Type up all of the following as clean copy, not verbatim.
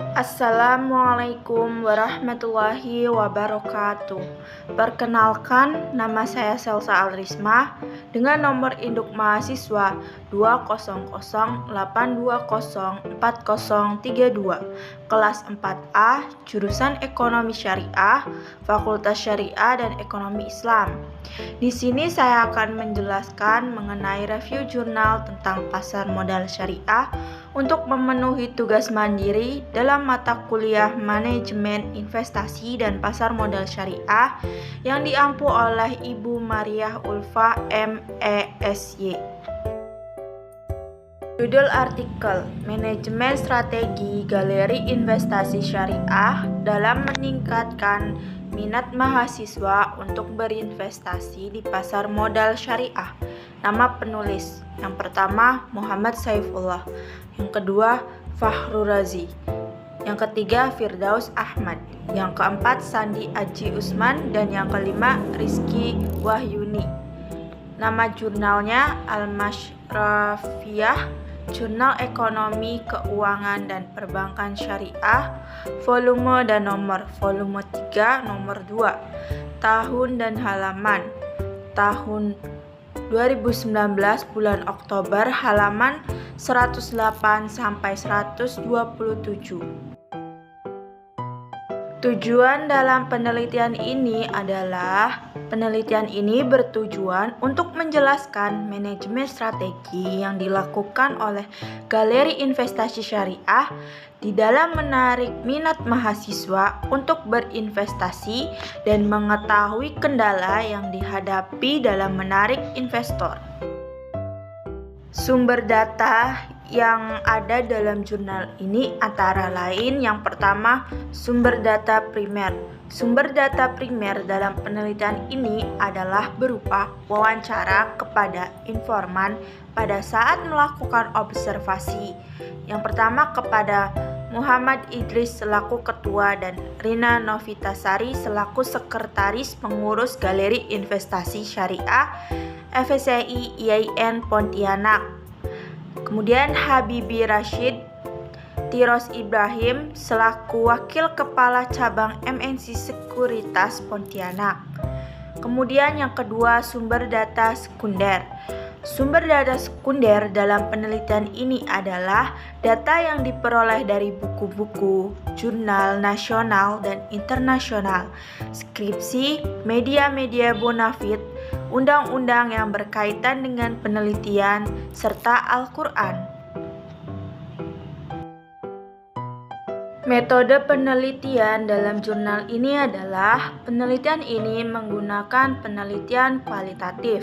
Assalamualaikum warahmatullahi wabarakatuh. Perkenalkan, nama saya Selsa Alrisma dengan nomor induk mahasiswa 20082040032, kelas 4A, jurusan Ekonomi Syariah, Fakultas Syariah dan Ekonomi Islam. Di sini saya akan menjelaskan mengenai review jurnal tentang pasar modal syariah untuk memenuhi tugas mandiri dalam mata kuliah Manajemen Investasi dan Pasar Modal Syariah yang diampu oleh Ibu Mariah Ulfa MESY. Judul artikel: Manajemen Strategi Galeri Investasi Syariah dalam meningkatkan minat mahasiswa untuk berinvestasi di pasar modal syariah. Nama penulis: yang pertama Muhammad Saifullah, yang kedua Fahru Razi, yang ketiga Firdaus Ahmad, yang keempat Sandi Aji Usman, dan yang kelima Rizky Wahyuni. Nama jurnalnya Al-Masyrafiyah, Jurnal Ekonomi, Keuangan, dan Perbankan Syariah, volume dan nomor, volume 3, nomor 2, tahun dan halaman, tahun 2019, bulan Oktober, halaman 108 sampai 127. Tujuan dalam penelitian ini adalah penelitian ini bertujuan untuk menjelaskan manajemen strategi yang dilakukan oleh Galeri Investasi Syariah di dalam menarik minat mahasiswa untuk berinvestasi dan mengetahui kendala yang dihadapi dalam menarik investor. Sumber data yang ada dalam jurnal ini antara lain: yang pertama, sumber data primer. Sumber data primer dalam penelitian ini adalah berupa wawancara kepada informan pada saat melakukan observasi. Yang pertama kepada Muhammad Idris selaku ketua dan Rina Novitasari selaku sekretaris pengurus Galeri Investasi Syariah FSCI IAIN Pontianak. Kemudian Habibi Rashid Tiros Ibrahim selaku wakil kepala cabang MNC Sekuritas Pontianak. Kemudian yang kedua, sumber data sekunder. Sumber data sekunder dalam penelitian ini adalah data yang diperoleh dari buku-buku, jurnal nasional dan internasional, skripsi, media-media bonafid, undang-undang yang berkaitan dengan penelitian, serta Al-Quran. Metode penelitian dalam jurnal ini adalah penelitian ini menggunakan penelitian kualitatif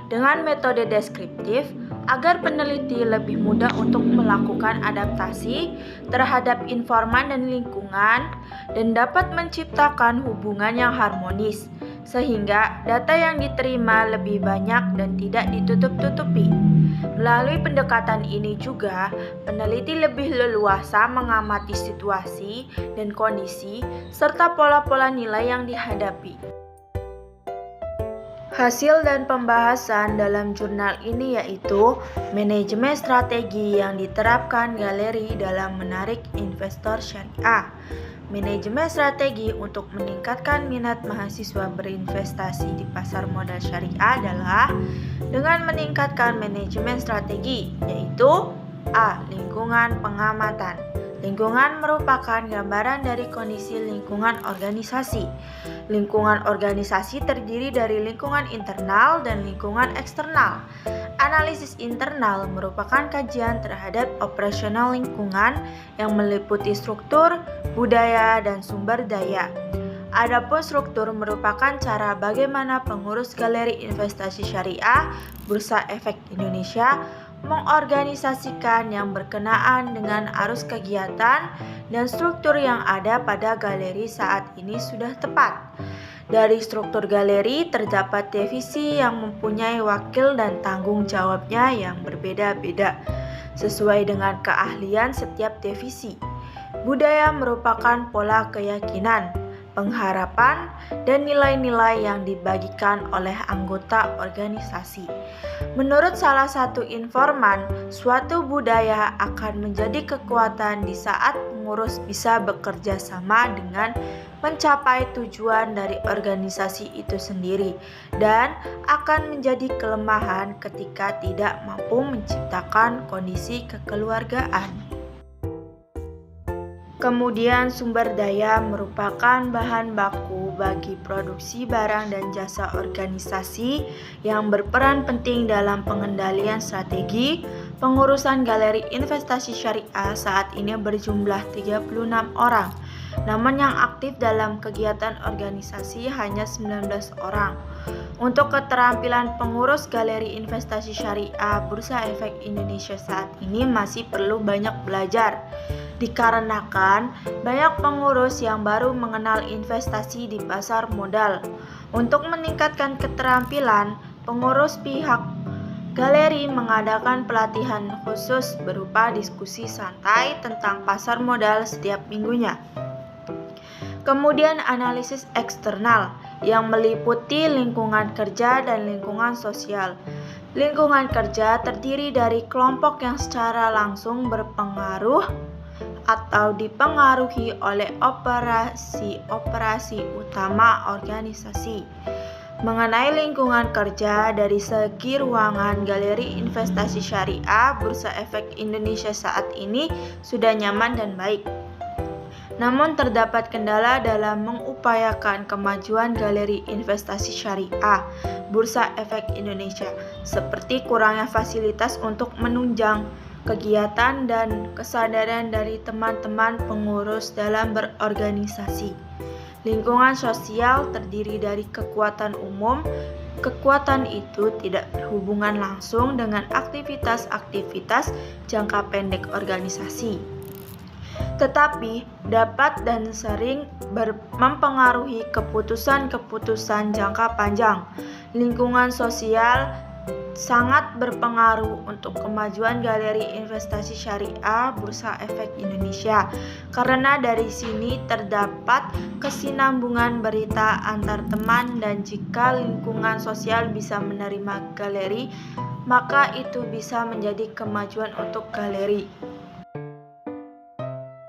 dengan metode deskriptif agar peneliti lebih mudah untuk melakukan adaptasi terhadap informan dan lingkungan dan dapat menciptakan hubungan yang harmonis sehingga data yang diterima lebih banyak dan tidak ditutup-tutupi. Melalui pendekatan ini juga, peneliti lebih leluasa mengamati situasi dan kondisi serta pola-pola nilai yang dihadapi. Hasil dan pembahasan dalam jurnal ini yaitu manajemen strategi yang diterapkan Galeri dalam menarik investor syariah. Manajemen strategi untuk meningkatkan minat mahasiswa berinvestasi di pasar modal syariah adalah dengan meningkatkan manajemen strategi, yaitu A. Lingkungan pengamatan. Lingkungan merupakan gambaran dari kondisi lingkungan organisasi. Lingkungan organisasi terdiri dari lingkungan internal dan lingkungan eksternal. Analisis internal merupakan kajian terhadap operasional lingkungan yang meliputi struktur, budaya, dan sumber daya. Adapun struktur merupakan cara bagaimana pengurus Galeri Investasi Syariah Bursa Efek Indonesia mengorganisasikan yang berkenaan dengan arus kegiatan dan struktur yang ada pada galeri saat ini sudah tepat. Dari struktur galeri terdapat divisi yang mempunyai wakil dan tanggung jawabnya yang berbeda-beda sesuai dengan keahlian setiap divisi. Budaya merupakan pola keyakinan. pengharapan, dan nilai-nilai yang dibagikan oleh anggota organisasi. Menurut salah satu informan, suatu budaya akan menjadi kekuatan di saat pengurus bisa bekerja sama dengan mencapai tujuan dari organisasi itu sendiri, dan akan menjadi kelemahan ketika tidak mampu menciptakan kondisi kekeluargaan. Kemudian sumber daya merupakan bahan baku bagi produksi barang dan jasa organisasi yang berperan penting dalam pengendalian strategi. Pengurusan Galeri Investasi Syariah saat ini berjumlah 36 orang, namun yang aktif dalam kegiatan organisasi hanya 19 orang. Untuk keterampilan pengurus Galeri Investasi Syariah Bursa Efek Indonesia saat ini masih perlu banyak belajar, dikarenakan banyak pengurus yang baru mengenal investasi di pasar modal. Untuk meningkatkan keterampilan, pengurus pihak galeri mengadakan pelatihan khusus berupa diskusi santai tentang pasar modal setiap minggunya. Kemudian analisis eksternal yang meliputi lingkungan kerja dan lingkungan sosial. Lingkungan kerja terdiri dari kelompok yang secara langsung berpengaruh atau dipengaruhi oleh operasi-operasi utama organisasi. Mengenai lingkungan kerja dari segi ruangan, Galeri Investasi Syariah Bursa Efek Indonesia saat ini sudah nyaman dan baik. Namun terdapat kendala dalam mengupayakan kemajuan Galeri Investasi Syariah Bursa Efek Indonesia, seperti kurangnya fasilitas untuk menunjang kegiatan dan kesadaran dari teman-teman pengurus dalam berorganisasi. Lingkungan sosial terdiri dari kekuatan umum. Kekuatan itu tidak berhubungan langsung dengan aktivitas-aktivitas jangka pendek organisasi, tetapi dapat dan sering mempengaruhi keputusan-keputusan jangka panjang. Lingkungan sosial sangat berpengaruh untuk kemajuan Galeri Investasi Syariah Bursa Efek Indonesia, karena dari sini terdapat kesinambungan berita antar teman, dan jika lingkungan sosial bisa menerima galeri, maka itu bisa menjadi kemajuan untuk galeri.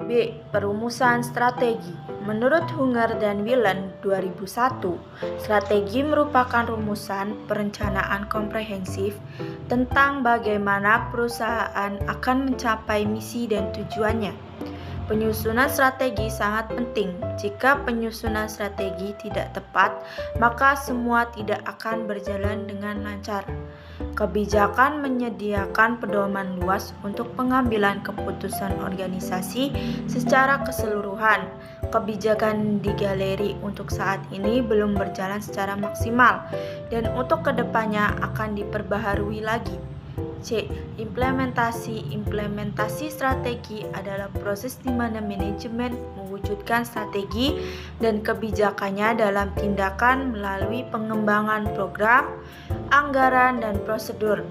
B. Perumusan strategi. Menurut Hunger dan Whelan 2001, strategi merupakan rumusan perencanaan komprehensif tentang bagaimana perusahaan akan mencapai misi dan tujuannya. Penyusunan strategi sangat penting. Jika penyusunan strategi tidak tepat, maka semua tidak akan berjalan dengan lancar. Kebijakan menyediakan pedoman luas untuk pengambilan keputusan organisasi secara keseluruhan. Kebijakan di galeri untuk saat ini belum berjalan secara maksimal, dan untuk kedepannya akan diperbaharui lagi. C. Implementasi strategi adalah proses di mana manajemen mewujudkan strategi dan kebijakannya dalam tindakan melalui pengembangan program, anggaran, dan prosedur.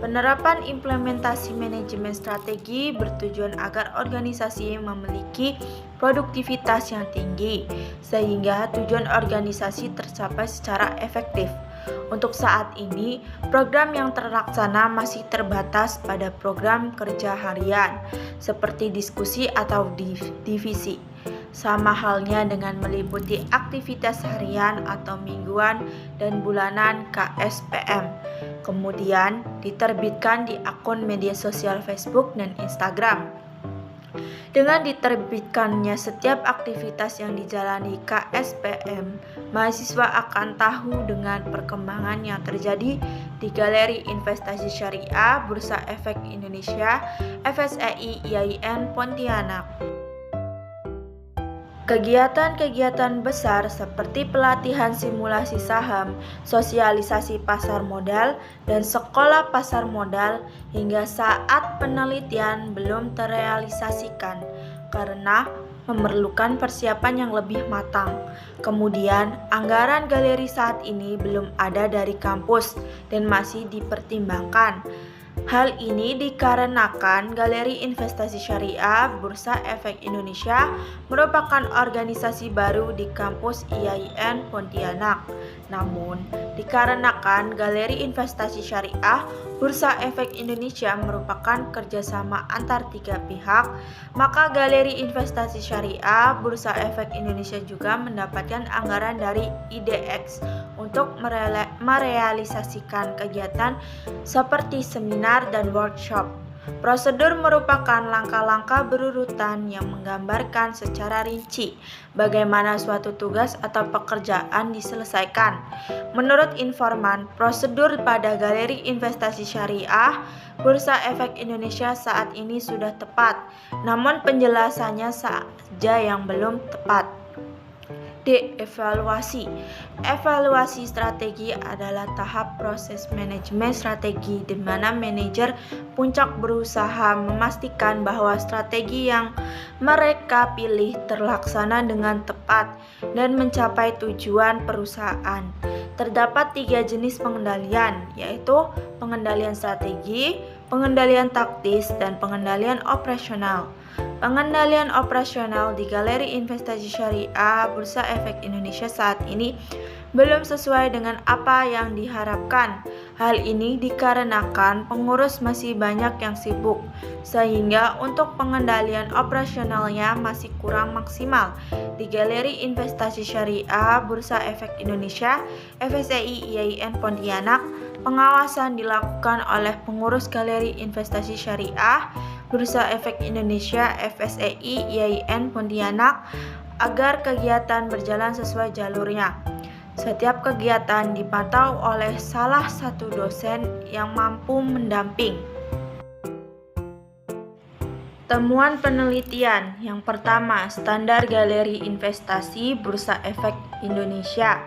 Penerapan implementasi manajemen strategi bertujuan agar organisasi memiliki produktivitas yang tinggi, sehingga tujuan organisasi tercapai secara efektif. Untuk saat ini, program yang terlaksana masih terbatas pada program kerja harian, seperti diskusi atau divisi. Sama halnya dengan meliputi aktivitas harian atau mingguan dan bulanan KSPM. Kemudian diterbitkan di akun media sosial Facebook dan Instagram. Dengan diterbitkannya setiap aktivitas yang dijalani KSPM, mahasiswa akan tahu dengan perkembangan yang terjadi di Galeri Investasi Syariah Bursa Efek Indonesia FSEI IAIN Pontianak. Kegiatan-kegiatan besar seperti pelatihan simulasi saham, sosialisasi pasar modal, dan sekolah pasar modal hingga saat penelitian belum terrealisasikan karena memerlukan persiapan yang lebih matang. Kemudian, anggaran galeri saat ini belum ada dari kampus dan masih dipertimbangkan. Hal ini dikarenakan Galeri Investasi Syariah Bursa Efek Indonesia merupakan organisasi baru di kampus IAIN Pontianak. Namun, dikarenakan Galeri Investasi Syariah Bursa Efek Indonesia merupakan kerjasama antar tiga pihak, maka Galeri Investasi Syariah Bursa Efek Indonesia juga mendapatkan anggaran dari IDX untuk merealisasikan kegiatan seperti seminar dan workshop. Prosedur merupakan langkah-langkah berurutan yang menggambarkan secara rinci bagaimana suatu tugas atau pekerjaan diselesaikan. Menurut informan, prosedur pada Galeri Investasi Syariah Bursa Efek Indonesia saat ini sudah tepat, namun penjelasannya saja yang belum tepat. D. Evaluasi. Evaluasi strategi adalah tahap proses manajemen strategi di mana manajer puncak berusaha memastikan bahwa strategi yang mereka pilih terlaksana dengan tepat dan mencapai tujuan perusahaan. Terdapat 3 jenis pengendalian, yaitu pengendalian strategi, pengendalian taktis, dan pengendalian operasional. Pengendalian operasional di Galeri Investasi Syariah Bursa Efek Indonesia saat ini belum sesuai dengan apa yang diharapkan. Hal ini dikarenakan pengurus masih banyak yang sibuk, sehingga untuk pengendalian operasionalnya masih kurang maksimal. Di Galeri Investasi Syariah Bursa Efek Indonesia FSEI IAIN Pontianak, pengawasan dilakukan oleh pengurus Galeri Investasi Syariah Bursa Efek Indonesia FSEI IAIN Pontianak agar kegiatan berjalan sesuai jalurnya. Setiap kegiatan dipantau oleh salah satu dosen yang mampu mendamping. Temuan penelitian yang pertama, standar Galeri Investasi Bursa Efek Indonesia.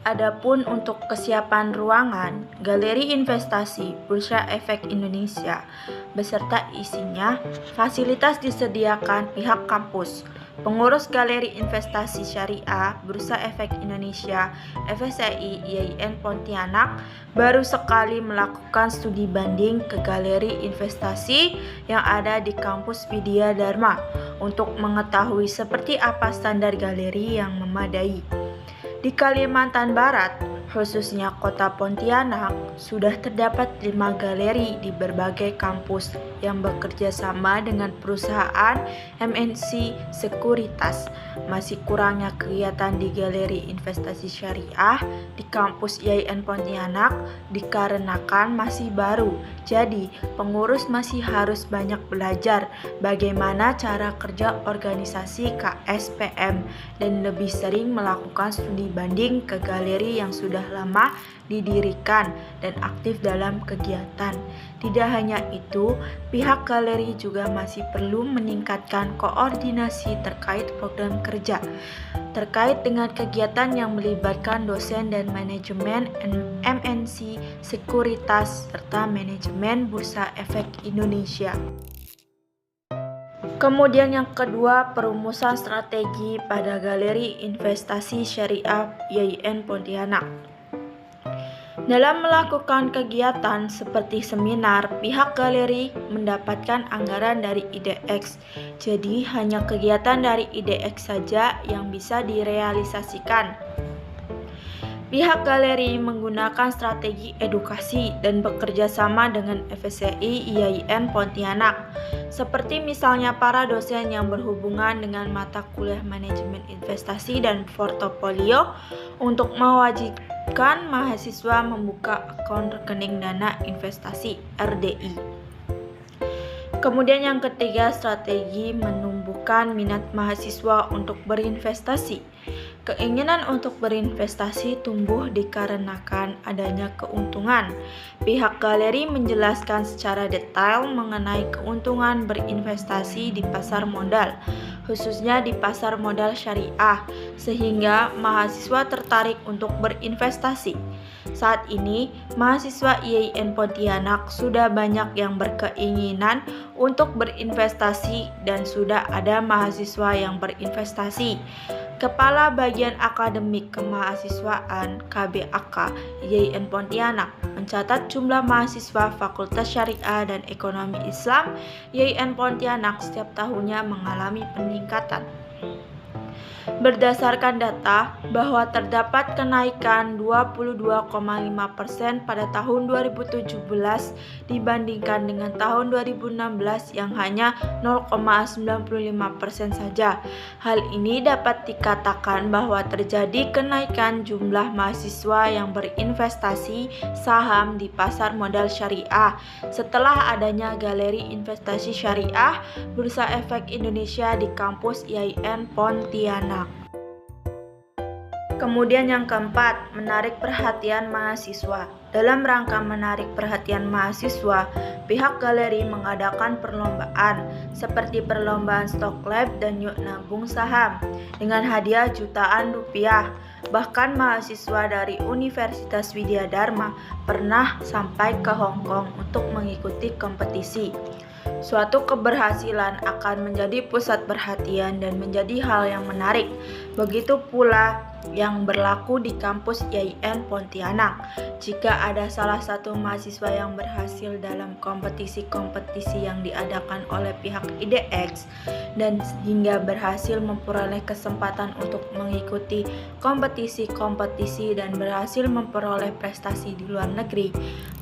Adapun untuk kesiapan ruangan, Galeri Investasi Bursa Efek Indonesia beserta isinya, fasilitas disediakan pihak kampus. Pengurus Galeri Investasi Syariah Bursa Efek Indonesia FSEI IAIN Pontianak baru sekali melakukan studi banding ke galeri investasi yang ada di kampus Widya Dharma untuk mengetahui seperti apa standar galeri yang memadai. Di Kalimantan Barat, khususnya kota Pontianak, sudah terdapat 5 galeri di berbagai kampus yang bekerja sama dengan perusahaan MNC Sekuritas. Masih kurangnya kegiatan di Galeri Investasi Syariah di kampus IAIN Pontianak dikarenakan masih baru. Jadi, pengurus masih harus banyak belajar bagaimana cara kerja organisasi KSPM dan lebih sering melakukan studi banding ke galeri yang sudah lama didirikan dan aktif dalam kegiatan. Tidak hanya itu, pihak galeri juga masih perlu meningkatkan koordinasi terkait program kerja terkait dengan kegiatan yang melibatkan dosen dan manajemen MNC Sekuritas serta manajemen Bursa Efek Indonesia. Kemudian yang kedua, perumusan strategi pada Galeri Investasi Syariah IAIN Pontianak. Dalam melakukan kegiatan seperti seminar, pihak galeri mendapatkan anggaran dari IDX. Jadi hanya kegiatan dari IDX saja yang bisa direalisasikan. Pihak galeri menggunakan strategi edukasi dan bekerja sama dengan FSEI IAIN Pontianak, seperti misalnya para dosen yang berhubungan dengan mata kuliah manajemen investasi dan portofolio untuk mewajibkan mahasiswa membuka akun rekening dana investasi RDI. Kemudian yang ketiga, strategi menumbuhkan minat mahasiswa untuk berinvestasi. Keinginan untuk berinvestasi tumbuh dikarenakan adanya keuntungan. Pihak galeri menjelaskan secara detail mengenai keuntungan berinvestasi di pasar modal, khususnya di pasar modal syariah, sehingga mahasiswa tertarik untuk berinvestasi. Saat ini, mahasiswa IAIN Pontianak sudah banyak yang berkeinginan untuk berinvestasi dan sudah ada mahasiswa yang berinvestasi. Kepala Bagian Akademik Kemahasiswaan KBAK YIN Pontianak mencatat jumlah mahasiswa Fakultas Syariah dan Ekonomi Islam YIN Pontianak setiap tahunnya mengalami peningkatan. Berdasarkan data bahwa terdapat kenaikan 22,5% pada tahun 2017 dibandingkan dengan tahun 2016 yang hanya 0,95% saja. Hal ini dapat dikatakan bahwa terjadi kenaikan jumlah mahasiswa yang berinvestasi saham di pasar modal syariah setelah adanya galeri investasi syariah Bursa Efek Indonesia di kampus YIN Pontianak. Kemudian yang keempat, menarik perhatian mahasiswa. Dalam rangka menarik perhatian mahasiswa, pihak galeri mengadakan perlombaan seperti perlombaan Stock Lab dan Yuk Nabung Saham dengan hadiah jutaan rupiah. Bahkan mahasiswa dari Universitas Widya Dharma pernah sampai ke Hong Kong untuk mengikuti kompetisi. Suatu keberhasilan akan menjadi pusat perhatian dan menjadi hal yang menarik. Begitu pula yang berlaku di kampus YIN Pontianak. Jika ada salah satu mahasiswa yang berhasil dalam kompetisi-kompetisi yang diadakan oleh pihak IDX dan hingga berhasil memperoleh kesempatan untuk mengikuti kompetisi-kompetisi dan berhasil memperoleh prestasi di luar negeri,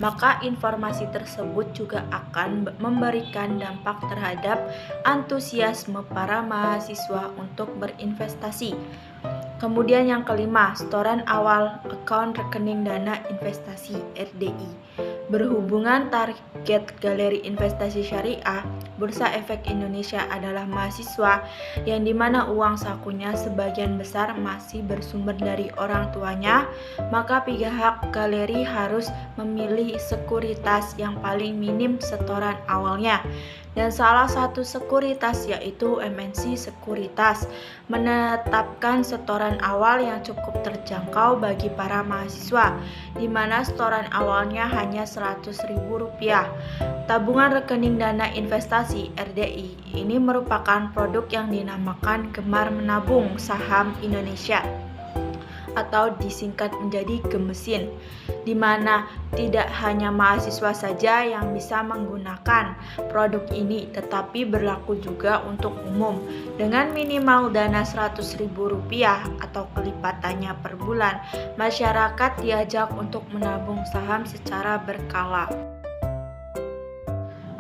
maka informasi tersebut juga akan memberikan dampak terhadap antusiasme para mahasiswa untuk berinvestasi. Kemudian yang kelima, setoran awal akun rekening dana investasi RDI. Berhubungan target galeri investasi syariah, Bursa Efek Indonesia adalah mahasiswa yang dimana uang sakunya sebagian besar masih bersumber dari orang tuanya, maka pihak galeri harus memilih sekuritas yang paling minim setoran awalnya. Dan salah satu sekuritas yaitu MNC Sekuritas menetapkan setoran awal yang cukup terjangkau bagi para mahasiswa, di mana setoran awalnya hanya Rp100.000. Tabungan rekening dana investasi RDI ini merupakan produk yang dinamakan Gemar Menabung Saham Indonesia atau disingkat menjadi Gemesin, di mana tidak hanya mahasiswa saja yang bisa menggunakan produk ini, tetapi berlaku juga untuk umum. Dengan minimal dana Rp100.000 atau kelipatannya per bulan, masyarakat diajak untuk menabung saham secara berkala.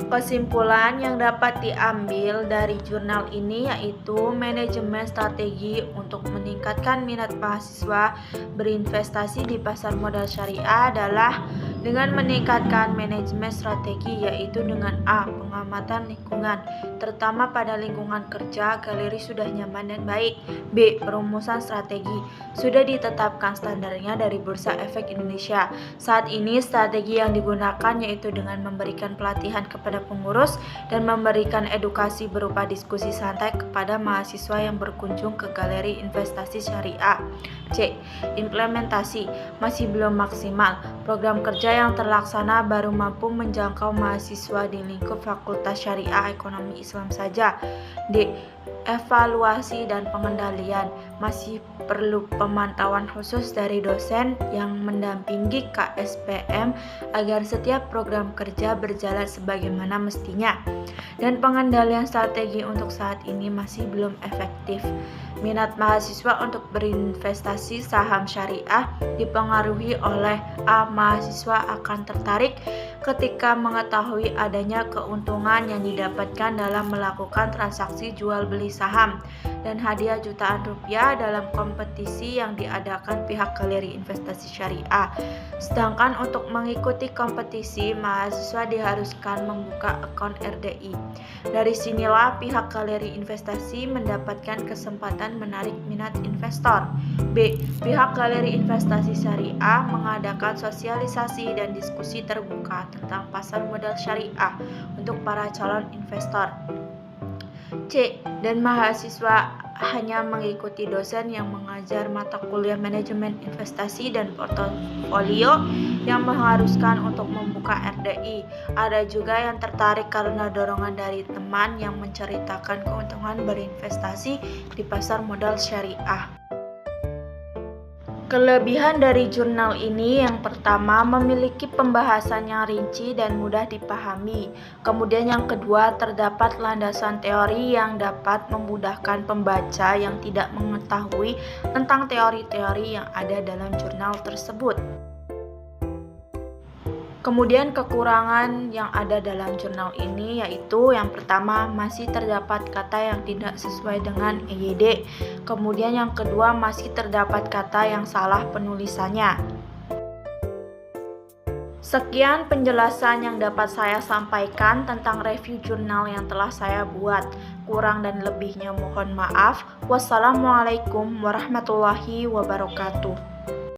Kesimpulan yang dapat diambil dari jurnal ini yaitu manajemen strategi untuk meningkatkan minat mahasiswa berinvestasi di pasar modal syariah adalah dengan meningkatkan manajemen strategi, yaitu dengan A. Pengamatan lingkungan, terutama pada lingkungan kerja, galeri sudah nyaman dan baik. B. Perumusan strategi, sudah ditetapkan standarnya dari Bursa Efek Indonesia. Saat ini strategi yang digunakan yaitu dengan memberikan pelatihan kepada pengurus dan memberikan edukasi berupa diskusi santai kepada mahasiswa yang berkunjung ke galeri investasi syariah. C. Implementasi, masih belum maksimal. Program kerja yang terlaksana baru mampu menjangkau mahasiswa di lingkup Fakultas Syariah Ekonomi Islam saja. D. Evaluasi dan pengendalian, masih perlu pemantauan khusus dari dosen yang mendampingi KSPM agar setiap program kerja berjalan sebagaimana mestinya. Dan pengendalian strategi untuk saat ini masih belum efektif. Minat mahasiswa untuk berinvestasi saham syariah dipengaruhi oleh A. Mahasiswa akan tertarik ketika mengetahui adanya keuntungan yang didapatkan dalam melakukan transaksi jual beli saham dan hadiah jutaan rupiah dalam kompetisi yang diadakan pihak galeri investasi syariah. Sedangkan untuk mengikuti kompetisi, mahasiswa diharuskan membuka akun RDI. Dari sinilah pihak galeri investasi mendapatkan kesempatan menarik minat investor. B. Pihak galeri investasi syariah mengadakan sosialisasi dan diskusi terbuka tentang pasar modal syariah untuk para calon investor. C. Dan mahasiswa hanya mengikuti dosen yang mengajar mata kuliah manajemen investasi dan portofolio yang mengharuskan untuk membuka RDI. Ada juga yang tertarik karena dorongan dari teman yang menceritakan keuntungan berinvestasi di pasar modal syariah. Kelebihan dari jurnal ini yang pertama memiliki pembahasan yang rinci dan mudah dipahami. Kemudian yang kedua terdapat landasan teori yang dapat memudahkan pembaca yang tidak mengetahui tentang teori-teori yang ada dalam jurnal tersebut. Kemudian kekurangan yang ada dalam jurnal ini yaitu yang pertama masih terdapat kata yang tidak sesuai dengan EYD. Kemudian yang kedua masih terdapat kata yang salah penulisannya. Sekian penjelasan yang dapat saya sampaikan tentang review jurnal yang telah saya buat. Kurang dan lebihnya mohon maaf. Wassalamualaikum warahmatullahi wabarakatuh.